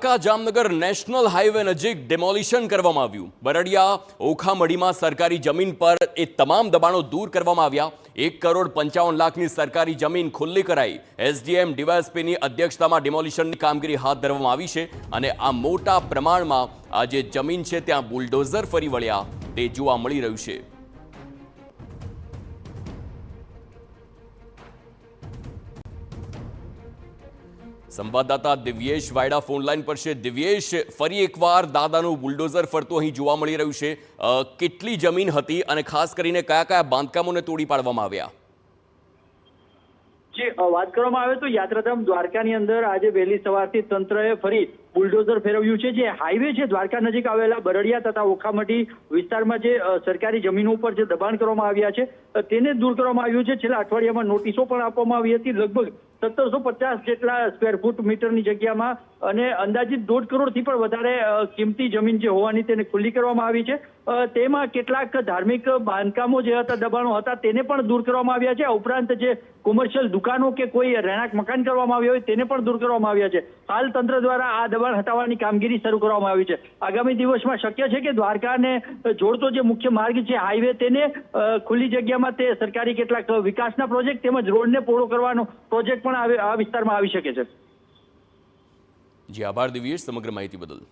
Dwarka Jamnagar national highway નજીક demolition કરવામાં આવ્યું। બરડિયા ઓખામડીમાં સરકારી જમીન પર એ તમામ દબાણો દૂર કરવામાં આવ્યા। 1,55,00,000ની સરકારી જમીન ખુલ્લી કરાઈ। એસડીએમ ડીવાયએસપીની અધ્યક્ષતામાં ડેમોલિશનની કામગીરી હાથ ધરવામાં આવી છે અને આ મોટા પ્રમાણમાં આ જે જમીન છે ત્યાં બુલડોઝર ફરી વળ્યા તે જોવા મળી રહ્યું છે। સંવાદદાતા દિવ્યેશ વાયડા ફોન લાઈન પર છે। દિવ્યેશ, ફરી એકવાર દાદાનું બુલડોઝર ફરતું અહીં જોવા મળી રહ્યું છે। કેટલી જમીન હતી અને ખાસ કરીને કયા કયા બાંધકામોને તોડી પાડવામાં આવ્યા? જે વાત કરવામાં આવે તો યાત્રાધામ દ્વારકાની અંદર આજે વહેલી સવારથી તંત્રએ ફરી બુલડોઝર ફેરવ્યું છે। જે હાઈવે છે દ્વારકા નજીક આવેલા બરડિયા તથા ઓખામડી વિસ્તારમાં જે સરકારી જમીનો ઉપર જે દબાણ કરવામાં આવ્યા છે તેને દૂર કરવામાં આવ્યું છે। છેલ્લા અઠવાડિયામાં નોટિસો પણ આપવામાં આવી હતી। લગભગ 1750 જેટલા સ્ક્વેર ફૂટ મીટરની જગ્યામાં અને અંદાજિત 1.5 કરોડથી પણ વધારે કિંમતી જમીન જે હોવાની તેને ખુલ્લી કરવામાં આવી છે। તેમાં કેટલાક ધાર્મિક બાંધકામો જે હતા, દબાણો હતા, તેને પણ દૂર કરવામાં આવ્યા છે। આ ઉપરાંત જે કોમર્શિયલ દુકાનો કે કોઈ રહેણાંક મકાન કરવામાં આવ્યા હોય તેને પણ દૂર કરવામાં આવ્યા છે। હાલ તંત્ર દ્વારા આ દબાણ હટાવવાની કામગીરી શરૂ કરવામાં આવી છે। આગામી દિવસમાં શક્ય છે કે દ્વારકાને જોડતો જે મુખ્ય માર્ગ છે હાઈવે તેને ખુલ્લી જગ્યામાં તે સરકારી કેટલાક વિકાસના પ્રોજેક્ટ તેમજ રોડને પહોળો કરવાનો પ્રોજેક્ટ પણ આ વિસ્તારમાં આવી શકે છે। જી આભાર દિવ્યેશ સમગ્ર માહિતી બદલ।